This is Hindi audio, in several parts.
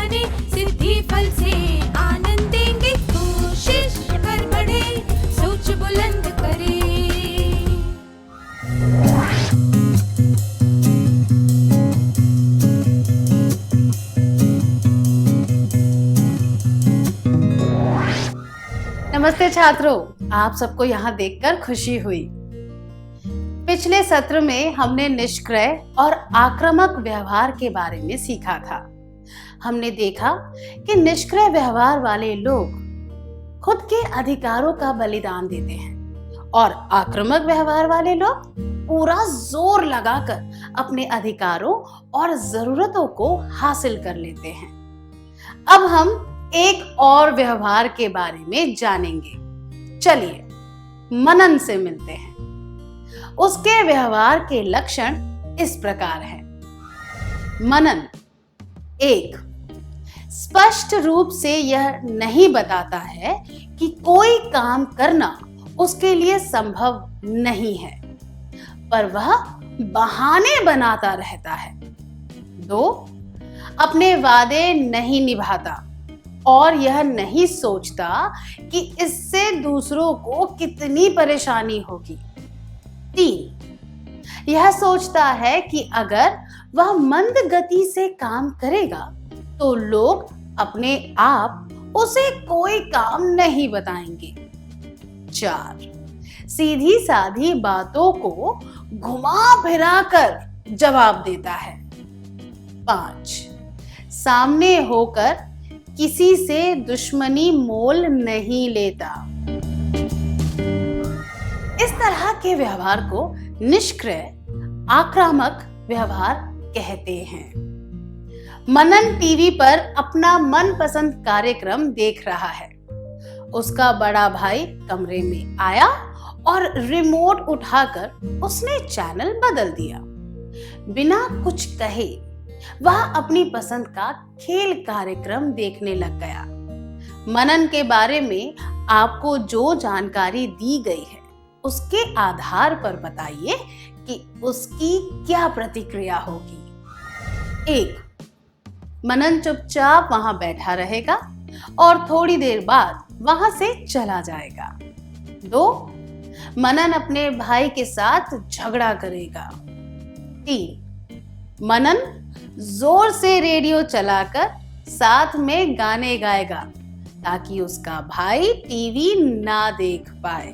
बने, सिद्धि फल से आनंद देंगे। कोशिश कर बढ़े, सोच बुलंद करे। नमस्ते छात्रों, आप सबको यहाँ देखकर खुशी हुई। पिछले सत्र में हमने निष्क्रिय और आक्रामक व्यवहार के बारे में सीखा था। हमने देखा कि निष्क्रिय व्यवहार वाले लोग खुद के अधिकारों का बलिदान देते हैं और आक्रामक व्यवहार वाले लोग पूरा जोर लगाकर अपने अधिकारों और जरूरतों को हासिल कर लेते हैं। अब हम एक और व्यवहार के बारे में जानेंगे। चलिए मनन से मिलते हैं। उसके व्यवहार के लक्षण इस प्रकार हैं। मनन 1, स्पष्ट रूप से यह नहीं बताता है कि कोई काम करना उसके लिए संभव नहीं है, पर वह बहाने बनाता रहता है। 2, अपने वादे नहीं निभाता और यह नहीं सोचता कि इससे दूसरों को कितनी परेशानी होगी। 3, यह सोचता है कि अगर वह मंद गति से काम करेगा तो लोग अपने आप उसे कोई काम नहीं बताएंगे। 4, सीधी साधी बातों को घुमा फिरा कर जवाब देता है। 5, सामने होकर किसी से दुश्मनी मोल नहीं लेता। इस तरह के व्यवहार को निष्क्रिय आक्रामक व्यवहार कहते हैं। मनन टीवी पर अपना मनपसंद कार्यक्रम देख रहा है। उसका बड़ा भाई कमरे में आया और रिमोट उठाकर उसने चैनल बदल दिया। बिना कुछ कहे वह अपनी पसंद का खेल कार्यक्रम देखने लग गया। मनन के बारे में आपको जो जानकारी दी गई है उसके आधार पर बताइए कि उसकी क्या प्रतिक्रिया होगी। 1, मनन चुपचाप वहां बैठा रहेगा और थोड़ी देर बाद वहां से चला जाएगा। 2, मनन अपने भाई के साथ झगड़ा करेगा। 3, मनन जोर से रेडियो चलाकर साथ में गाने गाएगा ताकि उसका भाई टीवी ना देख पाए।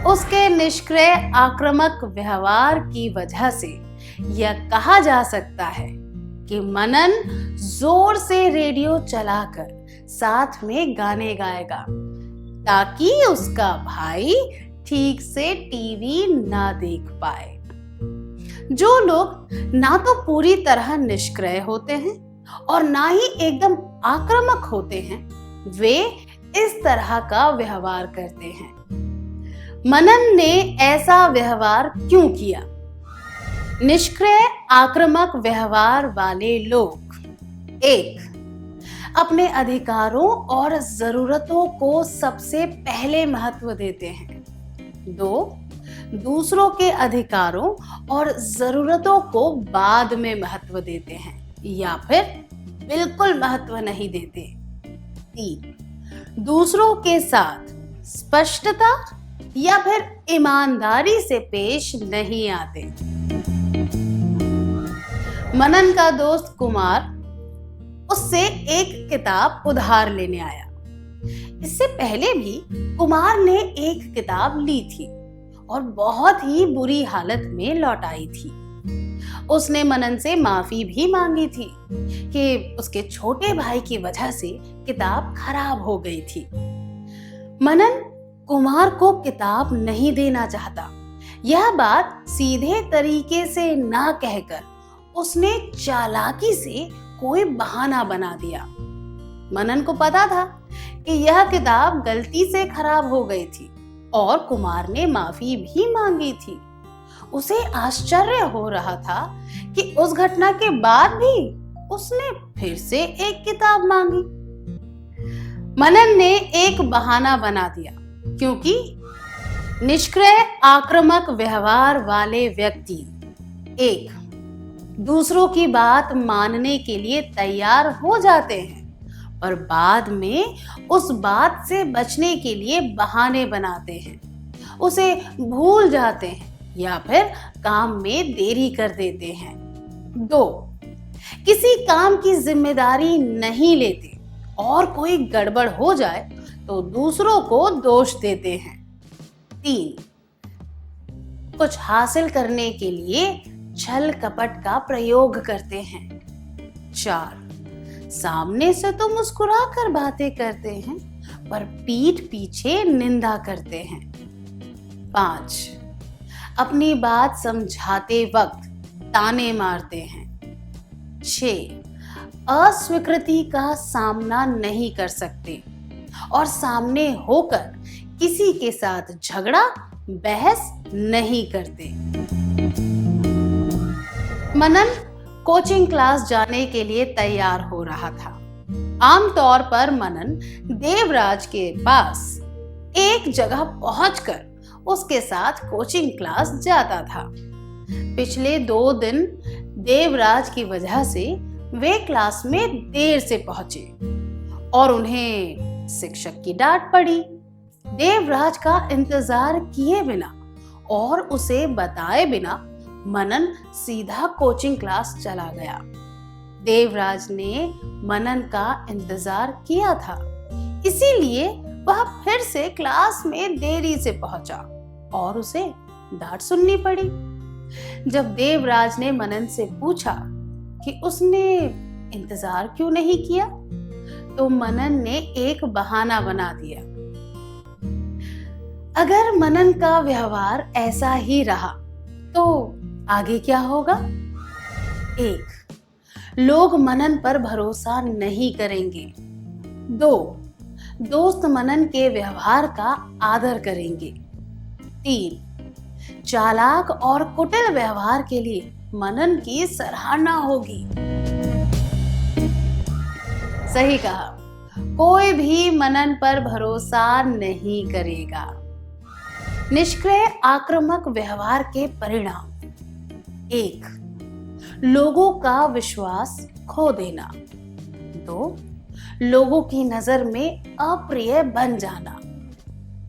उसके निष्क्रिय आक्रामक व्यवहार की वजह से यह कहा जा सकता है कि मनन जोर से रेडियो चलाकर साथ में गाने गाएगा ताकि उसका भाई ठीक से टीवी ना देख पाए। जो लोग ना तो पूरी तरह निष्क्रिय होते हैं और ना ही एकदम आक्रामक होते हैं, वे इस तरह का व्यवहार करते हैं। मनन ने ऐसा व्यवहार क्यों किया? निष्क्रिय आक्रामक व्यवहार वाले लोग 1, अपने अधिकारों और जरूरतों को सबसे पहले महत्व देते हैं। 2, दूसरों के अधिकारों और जरूरतों को बाद में महत्व देते हैं या फिर बिल्कुल महत्व नहीं देते। 3, दूसरों के साथ स्पष्टता या फिर ईमानदारी से पेश नहीं आते। मनन का दोस्त कुमार उससे एक किताब उधार लेने आया। इससे पहले भी कुमार ने एक किताब ली थी और बहुत ही बुरी हालत में लौटाई थी। उसने मनन से माफी भी मांगी थी कि उसके छोटे भाई की वजह से किताब खराब हो गई थी। मनन कुमार को किताब नहीं देना चाहता। यह बात सीधे तरीके से ना कहकर उसने चालाकी से कोई बहाना बना दिया। मनन को पता था कि यह किताब गलती से खराब हो गई थी और कुमार ने माफी भी मांगी थी। उसे आश्चर्य हो रहा था कि उस घटना के बाद भी उसने फिर से एक किताब मांगी। मनन ने एक बहाना बना दिया क्योंकि निष्क्रिय आक्रामक व्यवहार वाले व्यक्ति 1, दूसरों की बात मानने के लिए तैयार हो जाते हैं, पर बाद में उस बात से बचने के लिए बहाने बनाते हैं, उसे भूल जाते हैं या फिर काम में देरी कर देते हैं। 2, किसी काम की जिम्मेदारी नहीं लेते और कोई गड़बड़ हो जाए तो दूसरों को दोष देते हैं। 3, कुछ हासिल करने के लिए छल कपट का प्रयोग करते हैं। 4, सामने से तो मुस्कुरा कर बातें करते हैं पर पीठ पीछे निंदा करते हैं। 5, अपनी बात समझाते वक्त ताने मारते हैं। 6, अस्वीकृति का सामना नहीं कर सकते और सामने होकर किसी के साथ झगड़ा बहस नहीं करते। मनन कोचिंग क्लास जाने के लिए तैयार हो रहा था। आमतौर पर मनन देवराज के पास एक जगह पहुंचकर उसके साथ कोचिंग क्लास जाता था। पिछले 2 दिन देवराज की वजह से वे क्लास में देर से पहुंचे और उन्हें शिक्षक की डांट पड़ी। देवराज का इंतजार किए बिना और उसे बताए बिना मनन सीधा कोचिंग क्लास चला गया। देवराज ने मनन का इंतजार किया था, इसीलिए वह फिर से क्लास में देरी से पहुंचा और उसे डांट सुननी पड़ी। जब देवराज ने मनन से पूछा कि उसने इंतजार क्यों नहीं किया, तो मनन ने एक बहाना बना दिया। अगर मनन का व्यवहार ऐसा ही रहा तो आगे क्या होगा? 1, लोग मनन पर भरोसा नहीं करेंगे। 2, दोस्त मनन के व्यवहार का आदर करेंगे। 3, चालाक और कुटिल व्यवहार के लिए मनन की सराहना होगी। सही कहा, कोई भी मनन पर भरोसा नहीं करेगा। निष्क्रिय आक्रामक व्यवहार के परिणाम: 1, लोगों का विश्वास खो देना। 2, लोगों की नजर में अप्रिय बन जाना।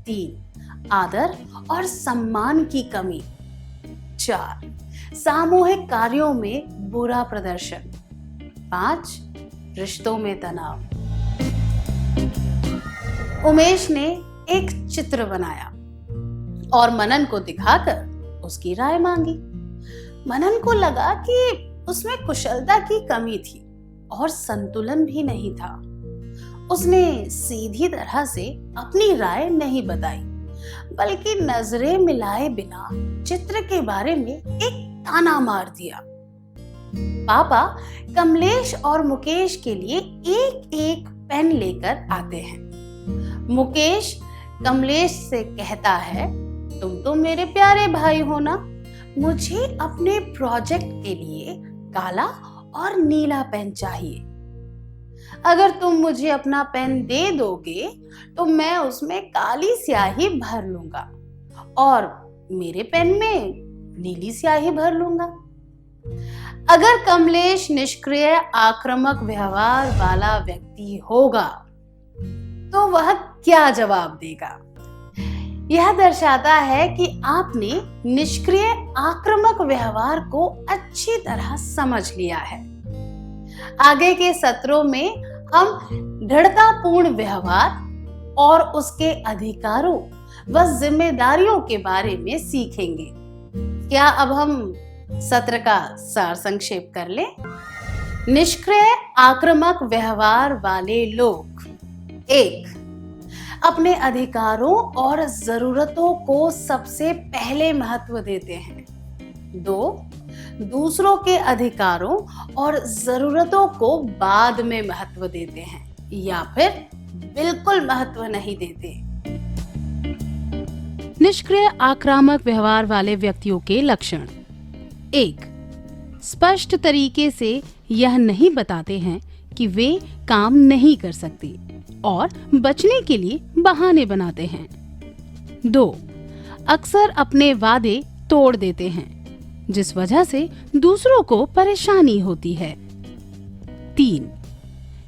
3, आदर और सम्मान की कमी। 4, सामूहिक कार्यों में बुरा प्रदर्शन। 5, रिश्तों में तनाव। उमेश ने एक चित्र बनाया और मनन को दिखाकर उसकी राय मांगी। मनन को लगा कि उसमें कुशलता की कमी थी और संतुलन भी नहीं था। उसने सीधी तरह से अपनी राय नहीं बताई, बल्कि नजरें मिलाए बिना चित्र के बारे में एक ताना मार दिया। पापा कमलेश और मुकेश के लिए एक एक पेन लेकर आते हैं। मुकेश कमलेश से कहता है, तुम तो मेरे प्यारे भाई हो ना, मुझे अपने प्रोजेक्ट के लिए काला और नीला पेन चाहिए। अगर तुम मुझे अपना पेन दे दोगे तो मैं उसमें काली स्याही भर लूंगा और मेरे पेन में नीली स्याही भर लूंगा। अगर कमलेश निष्क्रिय आक्रामक व्यवहार वाला व्यक्ति होगा तो वह क्या जवाब देगा? यह दर्शाता है कि आपने निष्क्रिय आक्रामक व्यवहार को अच्छी तरह समझ लिया है। आगे के सत्रों में हम दृढ़तापूर्ण व्यवहार और उसके अधिकारों व जिम्मेदारियों के बारे में सीखेंगे। क्या अब हम सत्र का सार संक्षेप कर लें? निष्क्रिय आक्रामक व्यवहार वाले लोग: 1, अपने अधिकारों और जरूरतों को सबसे पहले महत्व देते हैं। 2, दूसरों के अधिकारों और जरूरतों को बाद में महत्व देते हैं या फिर बिल्कुल महत्व नहीं देते। निष्क्रिय आक्रामक व्यवहार वाले व्यक्तियों के लक्षण: 1, स्पष्ट तरीके से यह नहीं बताते हैं कि वे काम नहीं कर सकते और बचने के लिए बहाने बनाते हैं। 2, अक्सर अपने वादे तोड़ देते हैं जिस वजह से दूसरों को परेशानी होती है। 3.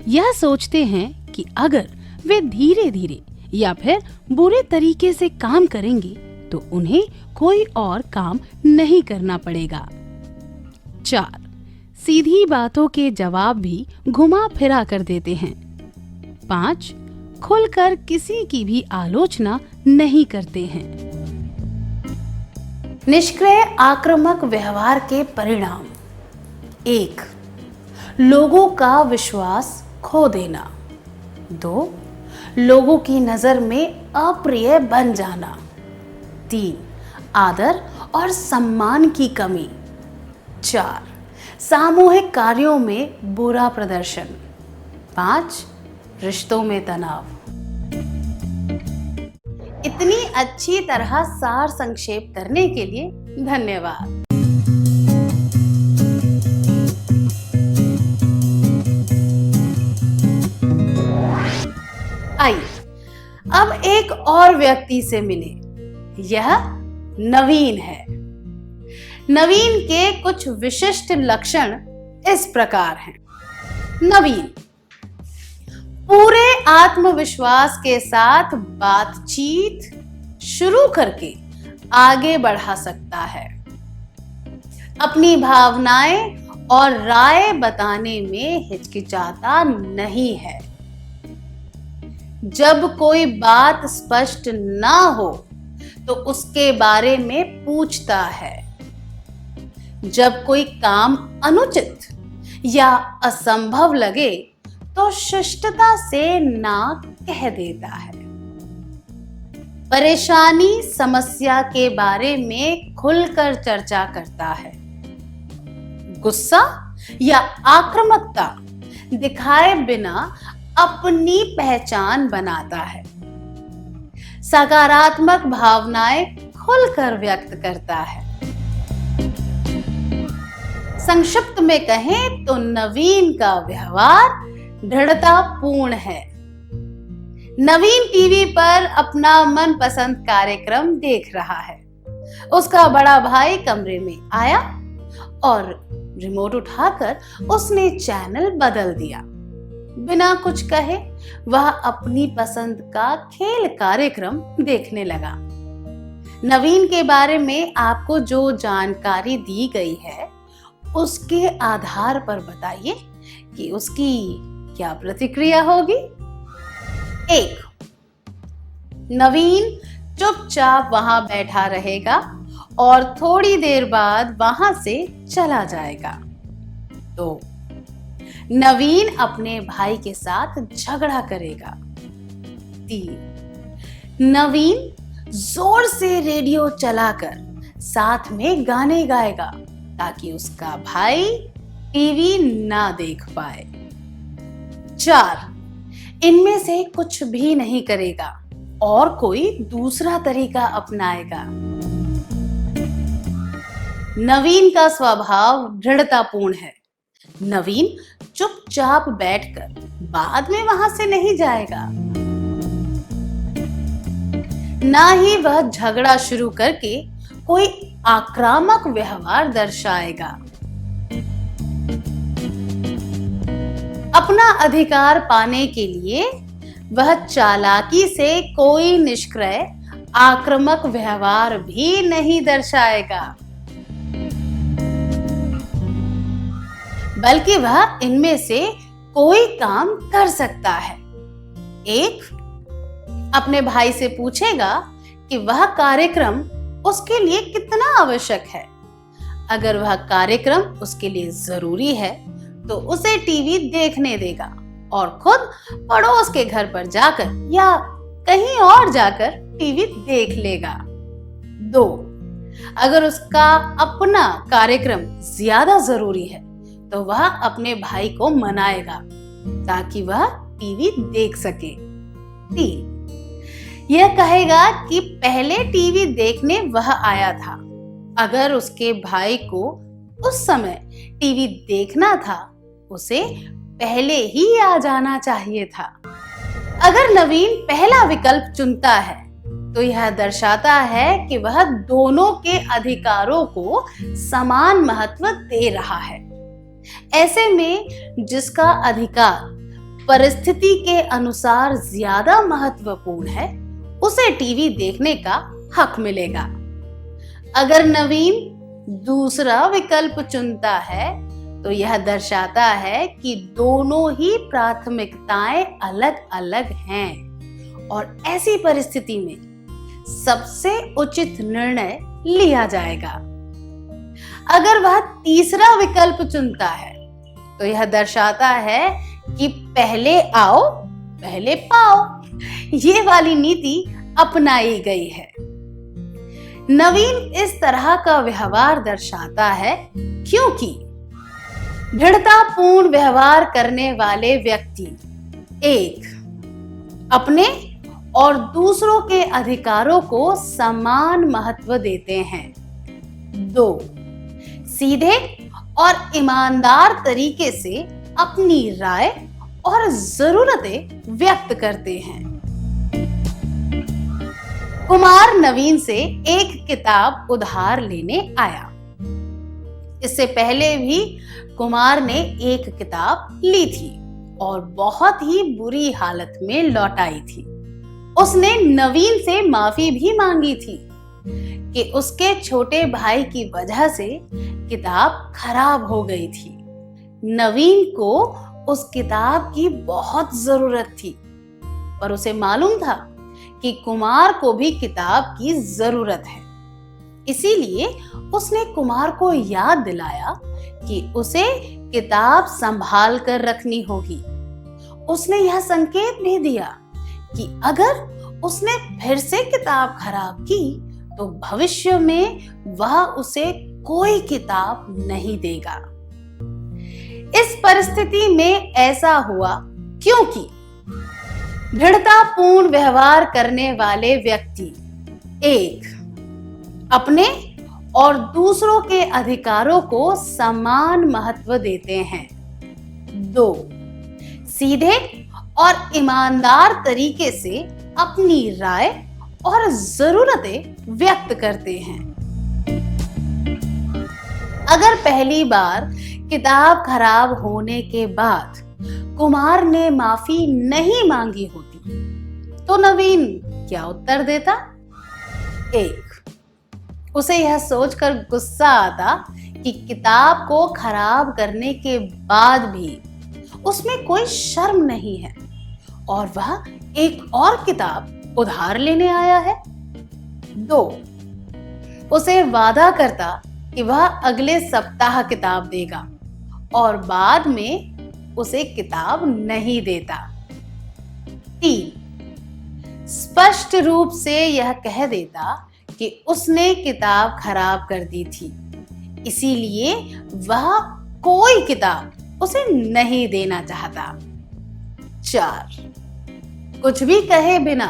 यह सोचते हैं कि अगर वे धीरे धीरे या फिर बुरे तरीके से काम करेंगे तो उन्हें कोई और काम नहीं करना पड़ेगा। 4. सीधी बातों के जवाब भी घुमा फिरा कर देते हैं। 5. खुलकर किसी की भी आलोचना नहीं करते हैं। निष्क्रिय आक्रामक व्यवहार के परिणाम। 1. लोगों का विश्वास खो देना। 2. लोगों की नजर में अप्रिय बन जाना। 3. आदर और सम्मान की कमी। 4. सामूहिक कार्यों में बुरा प्रदर्शन। 5. रिश्तों में तनाव। इतनी अच्छी तरह सार संक्षेप करने के लिए धन्यवाद। आइए अब एक और व्यक्ति से मिले। यह नवीन है। नवीन के कुछ विशिष्ट लक्षण इस प्रकार हैं। नवीन पूरे आत्मविश्वास के साथ बातचीत शुरू करके आगे बढ़ा सकता है। अपनी भावनाएं और राय बताने में हिचकिचाता नहीं है। जब कोई बात स्पष्ट ना हो तो उसके बारे में पूछता है। जब कोई काम अनुचित या असंभव लगे तो शिष्टता से ना कह देता है। परेशानी समस्या के बारे में खुलकर चर्चा करता है। गुस्सा या आक्रामकता दिखाए बिना अपनी पहचान बनाता है। सकारात्मक भावनाएं खुलकर व्यक्त करता है। संक्षिप्त में कहें तो नवीन का व्यवहार दृढ़तापूर्ण है। नवीन टीवी पर अपना मनपसंद कार्यक्रम देख रहा है। उसका बड़ा भाई कमरे में आया और रिमोट उठाकर उसने चैनल बदल दिया। बिना कुछ कहे वह अपनी पसंद का खेल कार्यक्रम देखने लगा। नवीन के बारे में आपको जो जानकारी दी गई है उसके आधार पर बताइए कि उसकी क्या प्रतिक्रिया होगी। 1. नवीन चुपचाप वहां बैठा रहेगा और थोड़ी देर बाद वहां से चला जाएगा। 2. नवीन अपने भाई के साथ झगड़ा करेगा। 3. नवीन जोर से रेडियो चलाकर साथ में गाने गाएगा ताकि उसका भाई टीवी ना देख पाए। 4. इनमें से कुछ भी नहीं करेगा और कोई दूसरा तरीका अपनाएगा। नवीन का स्वभाव दृढ़तापूर्ण है। नवीन चुपचाप बैठकर बाद में वहां से नहीं जाएगा। ना ही वह झगड़ा शुरू करके कोई आक्रामक व्यवहार दर्शाएगा। अपना अधिकार पाने के लिए वह चालाकी से कोई निष्क्रिय आक्रामक व्यवहार भी नहीं दर्शाएगा, बल्कि वह इनमें से कोई काम कर सकता है। 1. अपने भाई से पूछेगा कि वह कार्यक्रम उसके लिए कितना आवश्यक है। अगर वह कार्यक्रम उसके लिए जरूरी है तो उसे टीवी देखने देगा और खुद पड़ोस के घर पर जाकर या कहीं और जाकर टीवी देख लेगा। 2. अगर उसका अपना कार्यक्रम ज्यादा जरूरी है तो वह अपने भाई को मनाएगा ताकि वह टीवी देख सके। 3. यह कहेगा कि पहले टीवी देखने वह आया था। अगर उसके भाई को उस समय टीवी देखना था उसे पहले ही आ जाना चाहिए था। अगर नवीन पहला विकल्प चुनता है तो यह दर्शाता है कि वह दोनों के अधिकारों को समान महत्व दे रहा है। ऐसे में जिसका अधिकार परिस्थिति के अनुसार ज्यादा महत्वपूर्ण है, उसे टीवी देखने का हक मिलेगा। अगर नवीन दूसरा विकल्प चुनता है तो यह दर्शाता है कि दोनों ही प्राथमिकताएं अलग अलग हैं और ऐसी परिस्थिति में सबसे उचित निर्णय लिया जाएगा। अगर वह तीसरा विकल्प चुनता है तो यह दर्शाता है कि पहले आओ पहले पाओ, ये वाली नीति अपनाई गई है। नवीन इस तरह का व्यवहार दर्शाता है क्योंकि दृढ़तापूर्ण व्यवहार करने वाले व्यक्ति 1. अपने और दूसरों के अधिकारों को समान महत्व देते हैं। 2. सीधे और ईमानदार तरीके से अपनी राय और जरूरतें व्यक्त करते हैं। कुमार नवीन से एक किताब उधार लेने आया। इससे पहले भी कुमार ने एक किताब ली थी और बहुत ही बुरी हालत में लौटाई थी। उसने नवीन से माफी भी मांगी थी कि उसके छोटे भाई की वजह से किताब खराब हो गई थी। नवीन को उस किताब की बहुत जरूरत थी, पर उसे मालूम था कि कुमार को भी किताब की जरूरत है। इसीलिए उसने कुमार को याद दिलाया कि उसे किताब संभाल कर रखनी होगी। उसने यह संकेत भी दिया कि अगर उसने फिर से किताब खराब की तो भविष्य में वह उसे कोई किताब नहीं देगा। इस परिस्थिति में ऐसा हुआ क्योंकि दृढ़तापूर्ण व्यवहार करने वाले व्यक्ति 1. अपने और दूसरों के अधिकारों को समान महत्व देते हैं। 2. सीधे और ईमानदार तरीके से अपनी राय और जरूरतें व्यक्त करते हैं। अगर पहली बार किताब खराब होने के बाद कुमार ने माफी नहीं मांगी होती तो नवीन क्या उत्तर देता? 1. उसे यह सोचकर गुस्सा आता कि किताब को खराब करने के बाद भी उसमें कोई शर्म नहीं है और वह एक और किताब उधार लेने आया है। 2. उसे वादा करता कि वह अगले सप्ताह किताब देगा और बाद में उसे किताब नहीं देता। 3. स्पष्ट रूप से यह कह देता कि उसने किताब खराब कर दी थी, इसीलिए वह कोई किताब उसे नहीं देना चाहता। 4. कुछ भी कहे बिना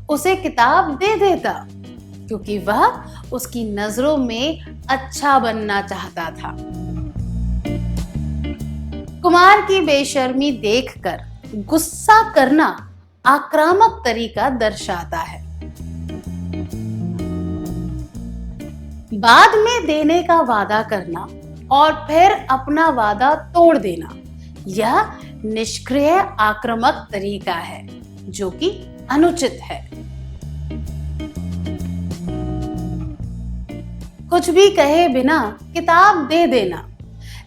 उसे किताब दे देता क्योंकि वह उसकी नजरों में अच्छा बनना चाहता था। कुमार की बेशर्मी देखकर गुस्सा करना आक्रामक तरीका दर्शाता है। बाद में देने का वादा करना और फिर अपना वादा तोड़ देना, यह निष्क्रिय आक्रामक तरीका है जो कि अनुचित है। कुछ भी कहे बिना किताब दे देना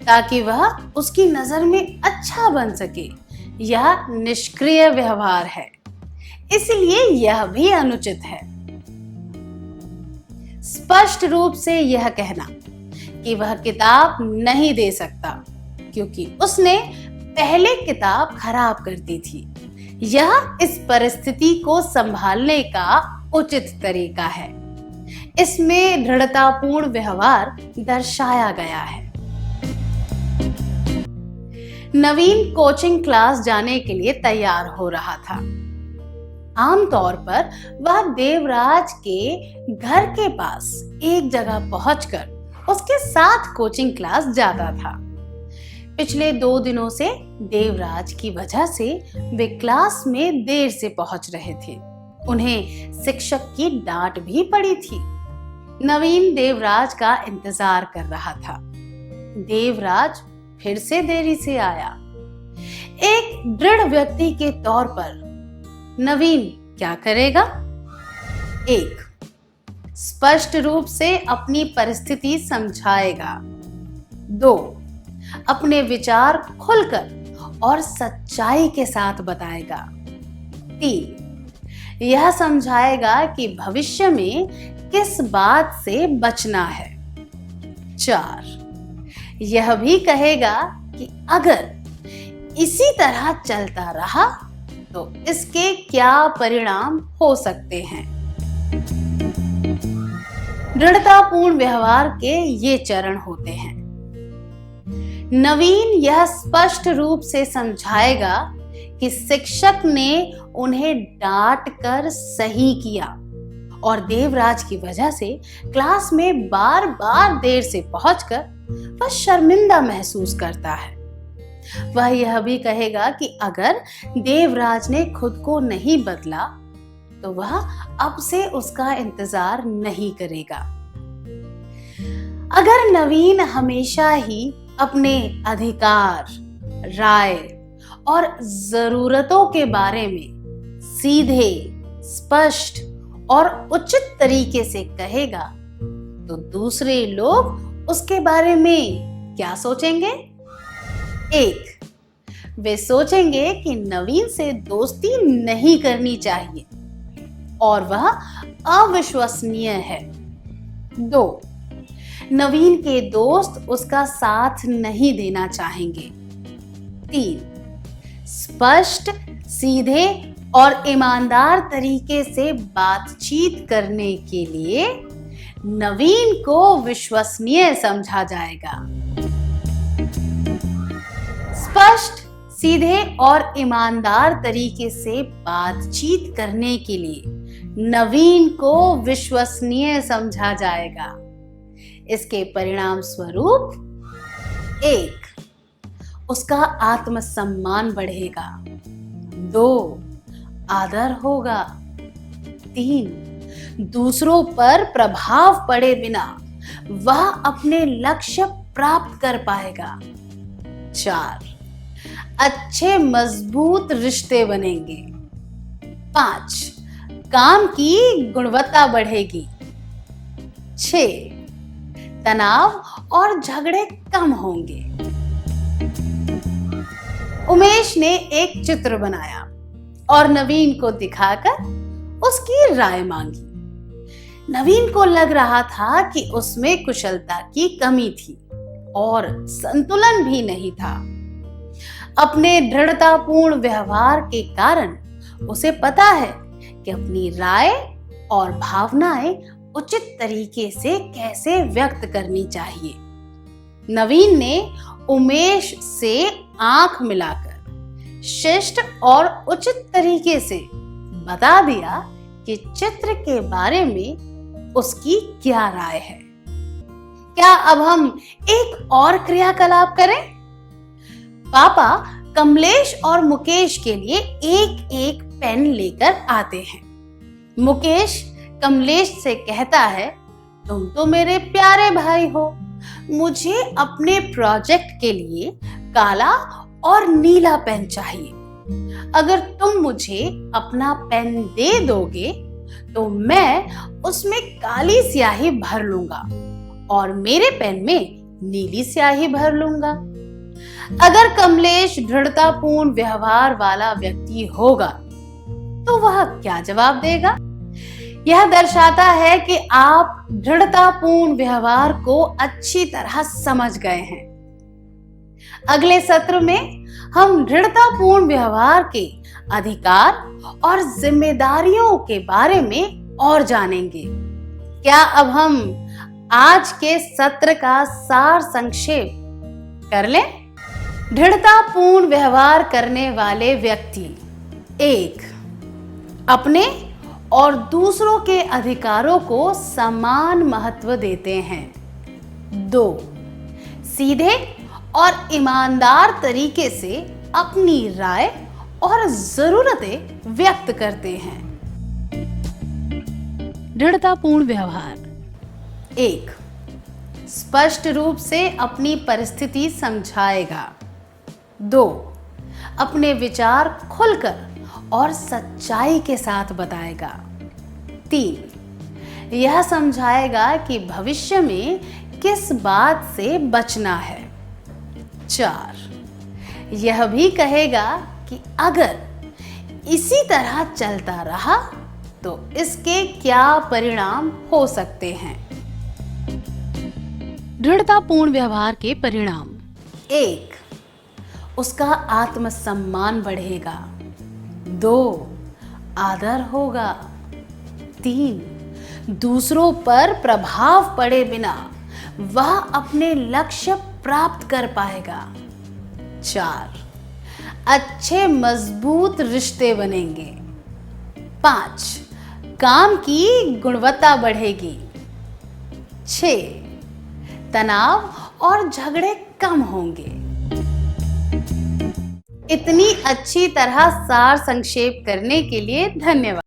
ताकि वह उसकी नजर में अच्छा बन सके, यह निष्क्रिय व्यवहार है, इसलिए यह भी अनुचित है। स्पष्ट रूप से यह कहना कि वह किताब नहीं दे सकता क्योंकि उसने पहले किताब खराब कर दी थी, यह इस परिस्थिति को संभालने का उचित तरीका है। इसमें दृढ़तापूर्ण व्यवहार दर्शाया गया है। नवीन कोचिंग क्लास जाने के लिए तैयार हो रहा था। आमतौर पर वह देवराज के घर के पास एक जगह पहुंचकर उसके साथ कोचिंग क्लास जाता था। पिछले 2 दिनों से देवराज की वजह से वे क्लास में देर से पहुंच रहे थे उन्हें शिक्षक की डांट भी पड़ी थी। नवीन देवराज का इंतजार कर रहा था। देवराज फिर से देरी से आया। एक दृढ़ व्यक्ति के तौर पर नवीन क्या करेगा? 1. स्पष्ट रूप से अपनी परिस्थिति समझाएगा। 2. अपने विचार खुलकर और सच्चाई के साथ बताएगा। 3. यह समझाएगा कि भविष्य में किस बात से बचना है। 4. यह भी कहेगा कि अगर इसी तरह चलता रहा तो इसके क्या परिणाम हो सकते हैं। दृढ़तापूर्ण व्यवहार के ये चरण होते हैं। नवीन यह स्पष्ट रूप से समझाएगा कि शिक्षक ने उन्हें डांट कर सही किया और देवराज की वजह से क्लास में बार बार देर से पहुंचकर वह शर्मिंदा महसूस करता है। वह यह भी कहेगा कि अगर देवराज ने खुद को नहीं बदला तो वह अब से उसका इंतजार नहीं करेगा। अगर नवीन हमेशा ही अपने अधिकार, राय और जरूरतों के बारे में सीधे, स्पष्ट और उचित तरीके से कहेगा तो दूसरे लोग उसके बारे में क्या सोचेंगे? 1. वे सोचेंगे कि नवीन से दोस्ती नहीं करनी चाहिए और वह अविश्वसनीय है। 2. नवीन के दोस्त उसका साथ नहीं देना चाहेंगे। 3. स्पष्ट, सीधे और ईमानदार तरीके से बातचीत करने के लिए नवीन को विश्वसनीय समझा जाएगा। स्पष्ट, सीधे और ईमानदार तरीके से बातचीत करने के लिए नवीन को विश्वसनीय समझा जाएगा। इसके परिणाम स्वरूप 1. उसका आत्मसम्मान बढ़ेगा। 2. आदर होगा। 3. दूसरों पर प्रभाव पड़े बिना वह अपने लक्ष्य प्राप्त कर पाएगा। 4. अच्छे मजबूत रिश्ते बनेंगे। 5. काम की गुणवत्ता बढ़ेगी। 6. तनाव और झगड़े कम होंगे। उमेश ने एक चित्र बनाया और नवीन को दिखाकर उसकी राय मांगी। नवीन को लग रहा था कि उसमें कुशलता की कमी थी और संतुलन भी नहीं था। अपने दृढ़तापूर्ण व्यवहार के कारण उसे पता है कि अपनी राय और भावनाएं उचित तरीके से कैसे व्यक्त करनी चाहिए। नवीन ने उमेश से आंख मिलाकर शिष्ट और उचित तरीके से बता दिया कि चित्र के बारे में उसकी क्या राय है। क्या अब हम एक और क्रियाकलाप करें? पापा कमलेश और मुकेश के लिए एक एक पेन लेकर आते हैं। मुकेश कमलेश से कहता है, तुम तो मेरे प्यारे भाई हो, मुझे अपने प्रोजेक्ट के लिए काला और नीला पेन चाहिए। अगर तुम मुझे अपना पेन दे दोगे तो मैं उसमें काली स्याही भर लूंगा और मेरे पेन में नीली स्याही भर लूंगा। अगर कमलेश दृढ़तापूर्ण व्यवहार वाला व्यक्ति होगा तो वह क्या जवाब देगा? यह दर्शाता है कि आप दृढ़तापूर्ण व्यवहार को अच्छी तरह समझ गए हैं। अगले सत्र में हम दृढ़तापूर्ण व्यवहार के अधिकार और जिम्मेदारियों के बारे में और जानेंगे। क्या अब हम आज के सत्र का सार संक्षेप कर लें? दृढ़तापूर्ण व्यवहार करने वाले व्यक्ति 1. अपने और दूसरों के अधिकारों को समान महत्व देते हैं। 2. सीधे और ईमानदार तरीके से अपनी राय और जरूरतें व्यक्त करते हैं। दृढ़तापूर्ण व्यवहार। 1. स्पष्ट रूप से अपनी परिस्थिति समझाएगा। 2. अपने विचार खुलकर और सच्चाई के साथ बताएगा। 3. यह समझाएगा कि भविष्य में किस बात से बचना है। 4. यह भी कहेगा कि अगर इसी तरह चलता रहा तो इसके क्या परिणाम हो सकते हैं। दृढ़तापूर्ण व्यवहार के परिणाम। 1. उसका आत्मसम्मान बढ़ेगा। 2. आदर होगा। 3. दूसरों पर प्रभाव पड़े बिना वह अपने लक्ष्य प्राप्त कर पाएगा। 4. अच्छे मजबूत रिश्ते बनेंगे। 5. काम की गुणवत्ता बढ़ेगी। 6. तनाव और झगड़े कम होंगे। इतनी अच्छी तरह सार संक्षेप करने के लिए धन्यवाद।